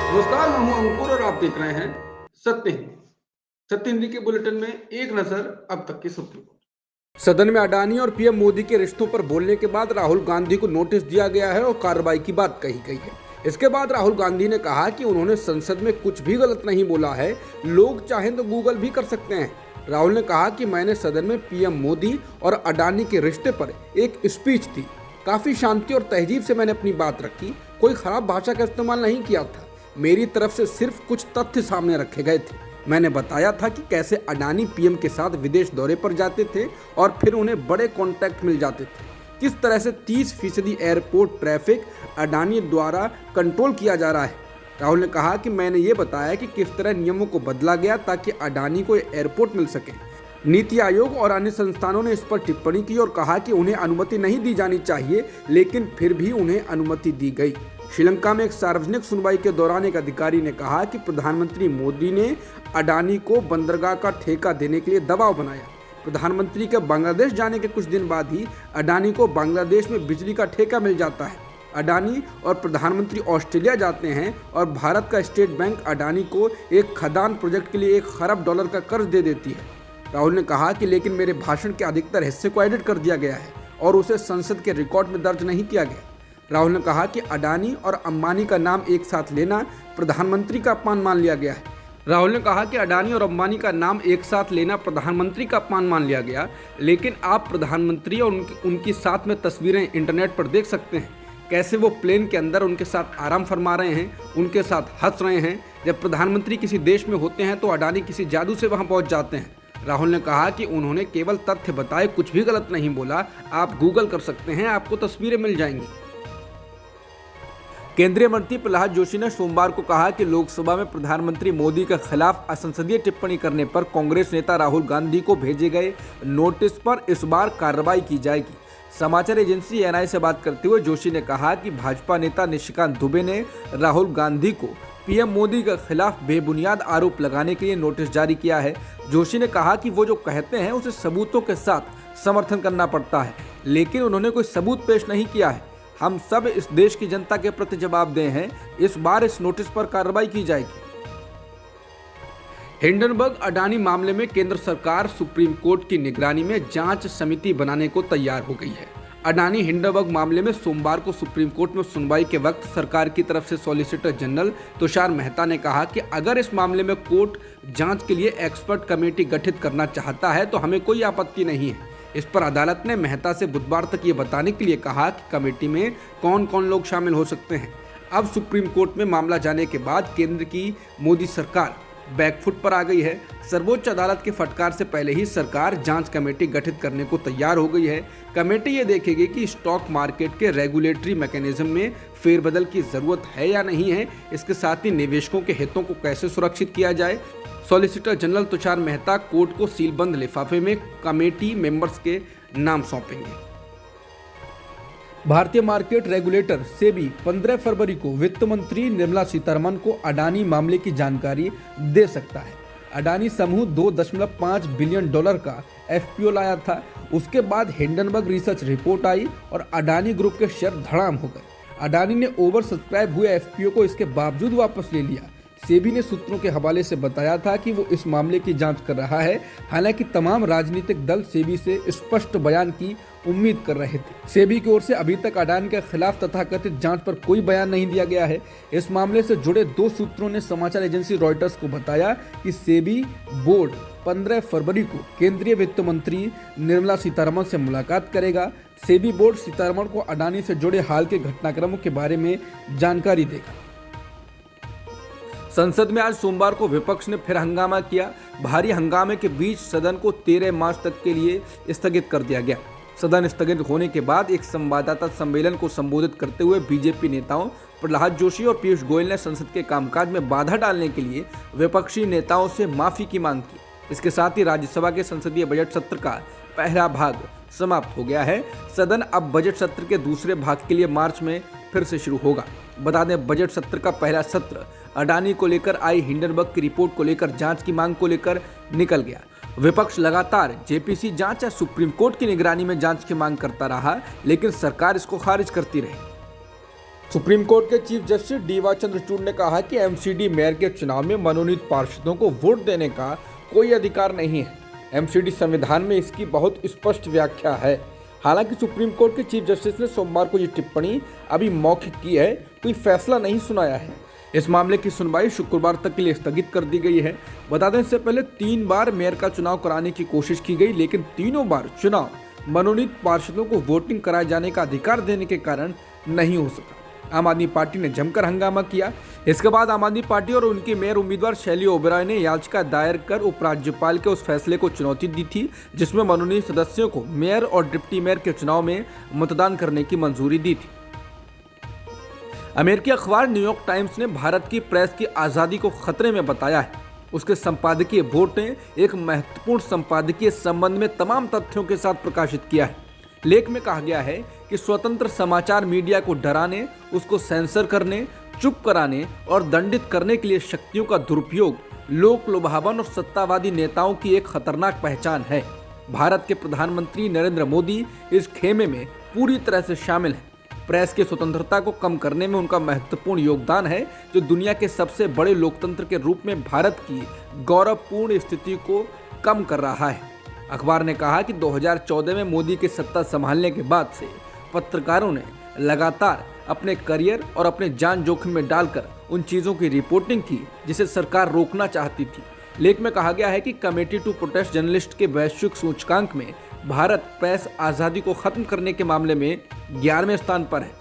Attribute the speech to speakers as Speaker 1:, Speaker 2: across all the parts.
Speaker 1: नमस्कार, मैं हूं अंकुर और आप देख रहे हैं सत्य हिंदी। सत्य हिंदी के बुलेटिन में एक नजर अब तक की सुर्खियों पर। सदन में अडानी और पीएम मोदी के रिश्तों पर बोलने के बाद राहुल गांधी को नोटिस दिया गया है और कार्रवाई की बात कही गई है। इसके बाद राहुल गांधी ने कहा कि उन्होंने संसद में कुछ भी गलत नहीं बोला है, लोग चाहें तो गूगल भी कर सकते हैं। राहुल ने कहा कि मैंने सदन में पीएम मोदी और अडानी के रिश्ते पर एक स्पीच दी। काफी शांति और तहजीब से मैंने अपनी बात रखी, कोई खराब भाषा का इस्तेमाल नहीं किया था। मेरी तरफ से सिर्फ कुछ तथ्य सामने रखे गए थे। मैंने बताया था कि कैसे अडानी पीएम के साथ विदेश दौरे पर जाते थे और फिर उन्हें बड़े कॉन्टैक्ट मिल जाते थे। किस तरह से 30% एयरपोर्ट ट्रैफिक अडानी द्वारा कंट्रोल किया जा रहा है। राहुल ने कहा कि मैंने ये बताया कि किस तरह नियमों को बदला गया ताकि अडानी को एयरपोर्ट मिल सके। नीति आयोग और अन्य संस्थानों ने इस पर टिप्पणी की और कहा कि उन्हें अनुमति नहीं दी जानी चाहिए, लेकिन फिर भी उन्हें अनुमति दी गई। श्रीलंका में एक सार्वजनिक सुनवाई के दौरान एक अधिकारी ने कहा कि प्रधानमंत्री मोदी ने अडानी को बंदरगाह का ठेका देने के लिए दबाव बनाया। प्रधानमंत्री के बांग्लादेश जाने के कुछ दिन बाद ही अडानी को बांग्लादेश में बिजली का ठेका मिल जाता है। अडानी और प्रधानमंत्री ऑस्ट्रेलिया जाते हैं और भारत का स्टेट बैंक अडानी को एक खदान प्रोजेक्ट के लिए $1 खरब का कर्ज दे देती है। राहुल ने कहा कि लेकिन मेरे भाषण के अधिकतर हिस्से को एडिट कर दिया गया है और उसे संसद के रिकॉर्ड में दर्ज नहीं किया गया। राहुल ने कहा कि अडानी और अंबानी का नाम एक साथ लेना प्रधानमंत्री का अपमान मान लिया गया है। राहुल ने कहा कि अडानी और अंबानी का नाम एक साथ लेना प्रधानमंत्री का अपमान मान लिया गया, लेकिन आप प्रधानमंत्री और उनकी साथ में तस्वीरें इंटरनेट पर देख सकते हैं, कैसे वो प्लेन के अंदर उनके साथ आराम फरमा रहे हैं, उनके साथ हंस रहे हैं। जब प्रधानमंत्री किसी देश में होते हैं तो अडानी किसी जादू से वहां पहुंच जाते हैं। राहुल ने कहा कि उन्होंने केवल तथ्य बताए, कुछ भी गलत नहीं बोला। आप गूगल कर सकते हैं, आपको तस्वीरें मिल जाएंगी। केंद्रीय मंत्री प्रहलाद जोशी ने सोमवार को कहा कि लोकसभा में प्रधानमंत्री मोदी के खिलाफ असंसदीय टिप्पणी करने पर कांग्रेस नेता राहुल गांधी को भेजे गए नोटिस पर इस बार कार्रवाई की जाएगी। समाचार एजेंसी एएनआई से बात करते हुए जोशी ने कहा कि भाजपा नेता निशिकांत दुबे ने राहुल गांधी को पीएम मोदी के खिलाफ बेबुनियाद आरोप लगाने के लिए नोटिस जारी किया है। जोशी ने कहा कि वो जो कहते हैं उसे सबूतों के साथ समर्थन करना पड़ता है, लेकिन उन्होंने कोई सबूत पेश नहीं किया है। हम सब इस देश की जनता के प्रति जवाबदेह हैं। इस बार इस नोटिस पर कार्रवाई की जाएगी। हिंडनबर्ग अडानी मामले में केंद्र सरकार सुप्रीम कोर्ट की निगरानी में जांच समिति बनाने को तैयार हो गई है। अडानी हिंडनबर्ग मामले में सोमवार को सुप्रीम कोर्ट में सुनवाई के वक्त सरकार की तरफ से सॉलिसिटर जनरल तुषार मेहता ने कहा कि अगर इस मामले में कोर्ट जांच के लिए एक्सपर्ट कमेटी गठित करना चाहता है तो हमें कोई आपत्ति नहीं है। इस पर अदालत ने मेहता से बुधवार तक ये बताने के लिए कहा कि कमेटी में कौन कौन लोग शामिल हो सकते हैं। अब सुप्रीम कोर्ट में मामला जाने के बाद केंद्र की मोदी सरकार बैकफुट पर आ गई है। सर्वोच्च अदालत के फटकार से पहले ही सरकार जांच कमेटी गठित करने को तैयार हो गई है। कमेटी ये देखेगी कि स्टॉक मार्केट के रेगुलेटरी मैकेनिज्म में फेरबदल की जरूरत है या नहीं है। इसके साथ ही निवेशकों के हितों को कैसे सुरक्षित किया जाए। Solicitor general Tushar Mehta court को सीलबंद लिफाफे में कमेटी मेंबर्स के नाम सौंपेंगे। भारतीय मार्केट रेगुलेटर सेबी 15 फरवरी को वित्त मंत्री निर्मला सीतारमण को अडानी मामले की जानकारी दे सकता है। अडानी समूह $2.5 बिलियन का एफपीओ लाया था। उसके बाद हिंडनबर्ग रिसर्च रिपोर्ट आई और अडानी ग्रुप के शेयर धड़ाम हो गए। अडानी ने ओवर सब्सक्राइब हुए एफपीओ को इसके बावजूद वापस ले लिया। सेबी ने सूत्रों के हवाले से बताया था कि वो इस मामले की जांच कर रहा है। हालांकि तमाम राजनीतिक दल सेबी से स्पष्ट बयान की उम्मीद कर रहे थे। सेबी की ओर से अभी तक अडानी के खिलाफ तथाकथित जांच पर कोई बयान नहीं दिया गया है। इस मामले से जुड़े 2 सूत्रों ने समाचार एजेंसी रॉयटर्स को बताया कि सेबी बोर्ड 15 फरवरी को केंद्रीय वित्त मंत्री निर्मला सीतारमण से मुलाकात करेगा। सेबी बोर्ड सीतारमण को अडानी से जुड़े हाल के घटनाक्रमों के बारे में जानकारी देगा। संसद में आज सोमवार को विपक्ष ने फिर हंगामा किया। भारी हंगामे के बीच सदन को 13 मार्च तक के लिए स्थगित कर दिया गया। सदन स्थगित होने के बाद एक संवाददाता सम्मेलन को संबोधित करते हुए बीजेपी नेताओं प्रहलाद जोशी और पीयूष गोयल ने संसद के कामकाज में बाधा डालने के लिए विपक्षी नेताओं से माफी की मांग की। इसके साथ ही राज्यसभा के संसदीय बजट सत्र का पहला भाग समाप्त हो गया है। सदन अब बजट सत्र के दूसरे भाग के लिए मार्च में फिर से शुरू होगा। बता दें, बजट सत्र का पहला सत्र अडानी को लेकर आई हिंडनबर्ग की रिपोर्ट को लेकर जांच की मांग को लेकर निकल गया। विपक्ष लगातार जेपीसी जांच या सुप्रीम कोर्ट की निगरानी में जांच की मांग करता रहा, लेकिन सरकार इसको खारिज करती रही। सुप्रीम कोर्ट के चीफ जस्टिस डीवाई चंद्रचूड़ ने कहा कि एमसीडी मेयर के चुनाव में मनोनीत पार्षदों को वोट देने का कोई अधिकार नहीं है। एमसीडी संविधान में इसकी बहुत स्पष्ट व्याख्या है। हालांकि सुप्रीम कोर्ट के चीफ जस्टिस ने सोमवार को ये टिप्पणी अभी मौखिक की है, कोई फैसला नहीं सुनाया है। इस मामले की सुनवाई शुक्रवार तक के लिए स्थगित कर दी गई है। बता दें, इससे पहले 3 बार मेयर का चुनाव कराने की कोशिश की गई, लेकिन तीनों बार चुनाव मनोनीत पार्षदों को वोटिंग कराए जाने का अधिकार देने के कारण नहीं हो सका। आम आदमी पार्टी ने जमकर हंगामा किया। इसके बाद आम आदमी पार्टी और उनकी मेयर उम्मीदवार शैली ओबेरॉय ने याचिका दायर कर उपराज्यपाल के उस फैसले को चुनौती दी थी जिसमें मनोनीत सदस्यों को मेयर और डिप्टी मेयर के चुनाव में मतदान करने की मंजूरी दी थी। अमेरिकी अखबार न्यूयॉर्क टाइम्स ने भारत की प्रेस की आज़ादी को खतरे में बताया है। उसके संपादकीय बोर्ड ने एक महत्वपूर्ण संपादकीय संबंध में तमाम तथ्यों के साथ प्रकाशित किया है। लेख में कहा गया है कि स्वतंत्र समाचार मीडिया को डराने, उसको सेंसर करने, चुप कराने और दंडित करने के लिए शक्तियों का दुरुपयोग लोक लुभावन और सत्तावादी नेताओं की एक खतरनाक पहचान है। भारत के प्रधानमंत्री नरेंद्र मोदी इस खेमे में पूरी तरह से शामिल हैं। प्रेस की स्वतंत्रता को कम करने में उनका महत्वपूर्ण योगदान है, जो दुनिया के सबसे बड़े लोकतंत्र के रूप में भारत की गौरवपूर्ण स्थिति को कम कर रहा है। अखबार ने कहा कि 2014 में मोदी की सत्ता संभालने के बाद से पत्रकारों ने लगातार अपने करियर और अपने जान जोखिम में डालकर उन चीज़ों की रिपोर्टिंग की जिसे सरकार रोकना चाहती थी। लेख में कहा गया है कि कमेटी टू प्रोटेक्ट जर्नलिस्ट के वैश्विक सूचकांक में भारत प्रेस आज़ादी को खत्म करने के मामले में 11वें स्थान पर है।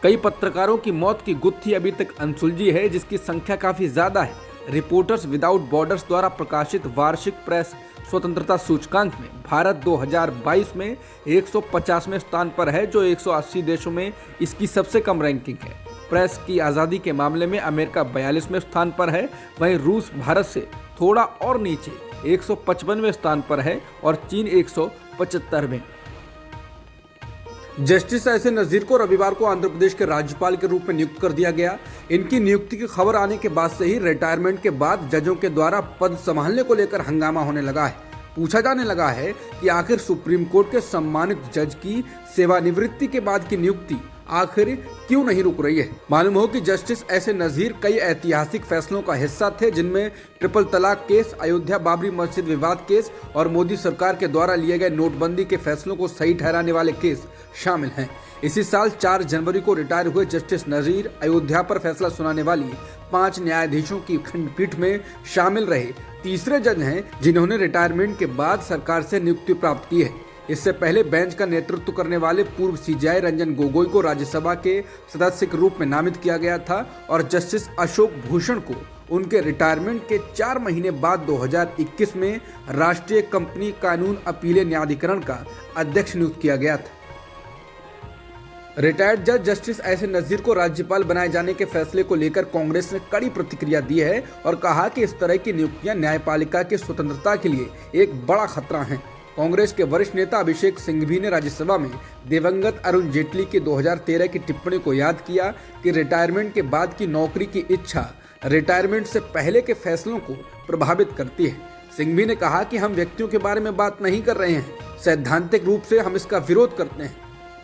Speaker 1: कई पत्रकारों की मौत की गुत्थी अभी तक अनसुलझी है, जिसकी संख्या काफ़ी ज़्यादा है। रिपोर्टर्स विदाउट बॉर्डर्स द्वारा प्रकाशित वार्षिक प्रेस स्वतंत्रता सूचकांक में भारत 2022 में 150वें स्थान पर है, जो 180 देशों में इसकी सबसे कम रैंकिंग है। प्रेस की आज़ादी के मामले में अमेरिका 42वें स्थान पर है, वहीं रूस भारत से थोड़ा और नीचे 155वें स्थान पर है और चीन 175वें। जस्टिस एस.ए. नज़ीर को रविवार को आंध्र प्रदेश के राज्यपाल के रूप में नियुक्त कर दिया गया। इनकी नियुक्ति की खबर आने के बाद से ही रिटायरमेंट के बाद जजों के द्वारा पद संभालने को लेकर हंगामा होने लगा है। पूछा जाने लगा है कि आखिर सुप्रीम कोर्ट के सम्मानित जज की सेवानिवृत्ति के बाद की नियुक्ति आखिर क्यों नहीं रुक रही है। मालूम हो कि जस्टिस एस.ए. नज़ीर कई ऐतिहासिक फैसलों का हिस्सा थे, जिनमें ट्रिपल तलाक केस, अयोध्या बाबरी मस्जिद विवाद केस और मोदी सरकार के द्वारा लिए गए नोटबंदी के फैसलों को सही ठहराने वाले केस शामिल हैं। इसी साल 4 जनवरी को रिटायर हुए जस्टिस नज़ीर अयोध्या पर फैसला सुनाने वाली 5 न्यायाधीशों की खंडपीठ में शामिल रहे तीसरे जज हैं, जिन्होंने रिटायरमेंट के बाद सरकार से नियुक्ति प्राप्त की है। इससे पहले बेंच का नेतृत्व करने वाले पूर्व सीजेआई रंजन गोगोई को राज्यसभा के सदस्य के रूप में नामित किया गया था और जस्टिस अशोक भूषण को उनके रिटायरमेंट के 4 महीने बाद 2021 में राष्ट्रीय कंपनी कानून अपीलें न्यायाधिकरण का अध्यक्ष नियुक्त किया गया था। रिटायर्ड जज जस्टिस एस.ए. नज़ीर को राज्यपाल बनाए जाने के फैसले को लेकर कांग्रेस ने कड़ी प्रतिक्रिया दी है और कहा कि इस तरह की नियुक्तियां न्यायपालिका की स्वतंत्रता के लिए एक बड़ा खतरा हैं। कांग्रेस के वरिष्ठ नेता अभिषेक सिंघवी ने राज्यसभा में दिवंगत अरुण जेटली की 2013 की टिप्पणी को याद किया कि रिटायरमेंट के बाद की नौकरी की इच्छा रिटायरमेंट से पहले के फैसलों को प्रभावित करती है। सिंघवी ने कहा कि हम व्यक्तियों के बारे में बात नहीं कर रहे हैं, सैद्धांतिक रूप से हम इसका विरोध करते हैं।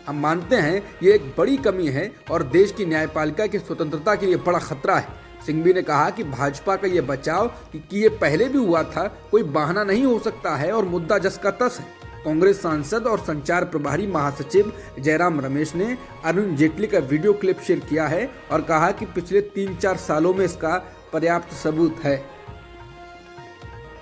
Speaker 1: हम मानते हैं ये एक बड़ी कमी है और देश की न्यायपालिका की स्वतंत्रता के लिए बड़ा खतरा है। सिंघवी ने कहा कि भाजपा का ये बचाव कि ये पहले भी हुआ था कोई बहाना नहीं हो सकता है और मुद्दा जस का तस है। कांग्रेस सांसद और संचार प्रभारी महासचिव जयराम रमेश ने अरुण जेटली का वीडियो क्लिप शेयर किया है और कहा कि पिछले 3-4 सालों में इसका पर्याप्त सबूत है।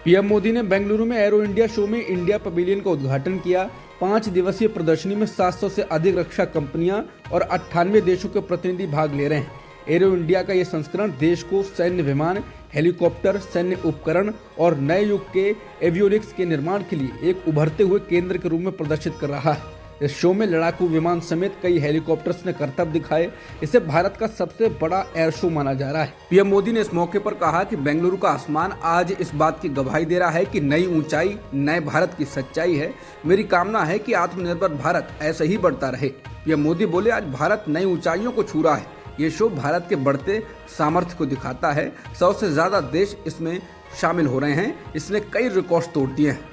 Speaker 1: पीएम मोदी ने बेंगलुरु में एरो इंडिया शो में इंडिया पवेलियन का उद्घाटन किया। 5 दिवसीय प्रदर्शनी में 700 से अधिक रक्षा कंपनियां और 98 देशों के प्रतिनिधि भाग ले रहे हैं। एरो इंडिया का यह संस्करण देश को सैन्य विमान, हेलीकॉप्टर, सैन्य उपकरण और नए युग के एवियोनिक्स के निर्माण के लिए एक उभरते हुए केंद्र के रूप में प्रदर्शित कर रहा है। इस शो में लड़ाकू विमान समेत कई हेलीकॉप्टर्स ने करतब दिखाए। इसे भारत का सबसे बड़ा एयर शो माना जा रहा है। पीएम मोदी ने इस मौके पर कहा कि बेंगलुरु का आसमान आज इस बात की गवाही दे रहा है कि नई ऊंचाई नए भारत की सच्चाई है। मेरी कामना है कि आत्मनिर्भर भारत ऐसे ही बढ़ता रहे। पीएम मोदी बोले, आज भारत नई ऊंचाइयों को छू रहा है। ये शो भारत के बढ़ते सामर्थ्य को दिखाता है। 100 से ज्यादा देश इसमें शामिल हो रहे हैं। इसने कई रिकॉर्ड तोड़ दिए हैं।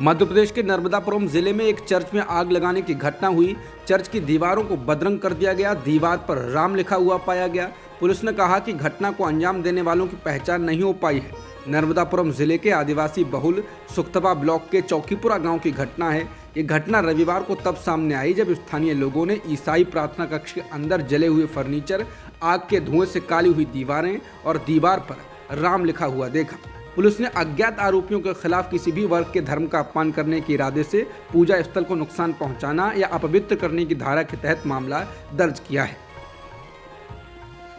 Speaker 1: मध्य प्रदेश के नर्मदापुरम जिले में एक चर्च में आग लगाने की घटना हुई। चर्च की दीवारों को बदरंग कर दिया गया, दीवार पर राम लिखा हुआ पाया गया। पुलिस ने कहा कि घटना को अंजाम देने वालों की पहचान नहीं हो पाई है। नर्मदापुरम जिले के आदिवासी बहुल सुख्तबा ब्लॉक के चौकीपुरा गांव की घटना है। ये घटना रविवार को तब सामने आई जब स्थानीय लोगों ने ईसाई प्रार्थना कक्ष के अंदर जले हुए फर्नीचर, आग के धुएं से काली हुई दीवारें और दीवार पर राम लिखा हुआ देखा। पुलिस ने अज्ञात आरोपियों के खिलाफ किसी भी वर्ग के धर्म का अपमान करने के इरादे से पूजा स्थल को नुकसान पहुंचाना या अपवित्र करने की धारा के तहत मामला दर्ज किया है।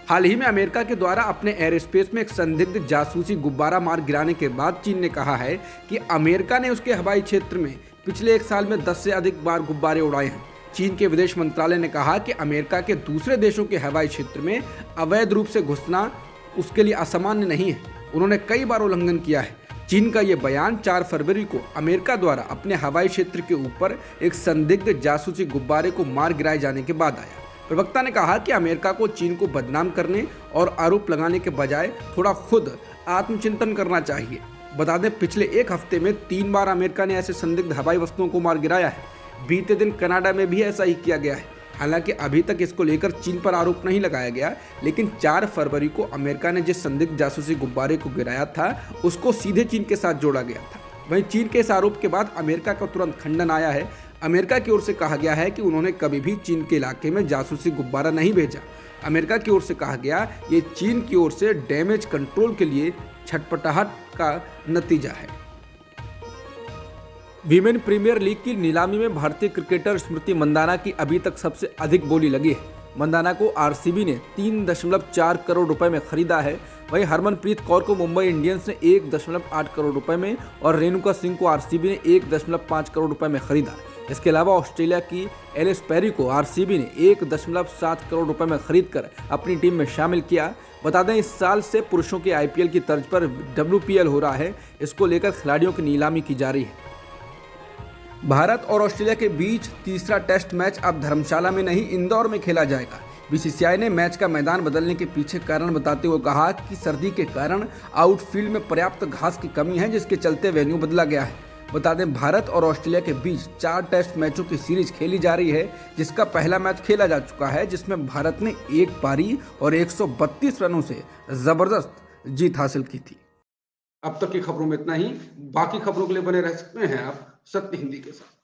Speaker 1: हाल ही में अमेरिका के द्वारा अपने एयर स्पेस में एक संदिग्ध जासूसी गुब्बारा मार गिराने के बाद चीन ने कहा है कि अमेरिका ने उसके हवाई क्षेत्र में पिछले एक साल में 10 से अधिक बार गुब्बारे उड़ाए हैं। चीन के विदेश मंत्रालय ने कहा कि अमेरिका के दूसरे देशों के हवाई क्षेत्र में अवैध रूप से घुसना उसके लिए असामान्य नहीं है। उन्होंने कई बार उल्लंघन किया है। चीन का ये बयान 4 फरवरी को अमेरिका द्वारा अपने हवाई क्षेत्र के ऊपर एक संदिग्ध जासूसी गुब्बारे को मार गिराए जाने के बाद आया। प्रवक्ता ने कहा कि अमेरिका को चीन को बदनाम करने और आरोप लगाने के बजाय थोड़ा खुद आत्मचिंतन करना चाहिए। बता दें, पिछले एक हफ्ते में 3 बार अमेरिका ने ऐसे संदिग्ध हवाई वस्तुओं को मार गिराया है। बीते दिन कनाडा में भी ऐसा ही किया गया है। हालांकि अभी तक इसको लेकर चीन पर आरोप नहीं लगाया गया, लेकिन 4 फरवरी को अमेरिका ने जिस संदिग्ध जासूसी गुब्बारे को गिराया था उसको सीधे चीन के साथ जोड़ा गया था। वहीं चीन के इस आरोप के बाद अमेरिका का तुरंत खंडन आया है। अमेरिका की ओर से कहा गया है कि उन्होंने कभी भी चीन के इलाके में जासूसी गुब्बारा नहीं भेजा। अमेरिका की ओर से कहा गया ये चीन की ओर से डैमेज कंट्रोल के लिए छटपटाहट का नतीजा है। वीमेन प्रीमियर लीग की नीलामी में भारतीय क्रिकेटर स्मृति मंदाना की अभी तक सबसे अधिक बोली लगी है। मंदाना को आरसीबी ने 3.4 करोड़ रुपए में खरीदा है। वहीं हरमनप्रीत कौर को मुंबई इंडियंस ने 1.8 करोड़ रुपए में और रेणुका सिंह को आरसीबी ने 1.5 करोड़ रुपए में खरीदा। इसके अलावा ऑस्ट्रेलिया की एलिस पेरी को आरसीबी ने 1.7 करोड़ रुपए में खरीदकर अपनी टीम में शामिल किया। बता दें, इस साल से पुरुषों के आईपीएल की तर्ज पर WPL हो रहा है। इसको लेकर खिलाड़ियों की नीलामी की जा रही है। भारत और ऑस्ट्रेलिया के बीच तीसरा टेस्ट मैच अब धर्मशाला में नहीं, इंदौर में खेला जाएगा। बीसीसीआई ने मैच का मैदान बदलने के पीछे कारण बताते हुए कहा कि सर्दी के कारण आउटफील्ड में पर्याप्त घास की कमी है, जिसके चलते वेन्यू बदला गया है। बता दें, भारत और ऑस्ट्रेलिया के बीच 4 टेस्ट मैचों की सीरीज खेली जा रही है, जिसका पहला मैच खेला जा चुका है, जिसमें भारत ने 1 पारी और 132 रनों से जबरदस्त जीत हासिल की थी। अब तक की खबरों में इतना ही। बाकी खबरों के लिए बने रह सकते हैं आप सत्य हिंदी के साथ।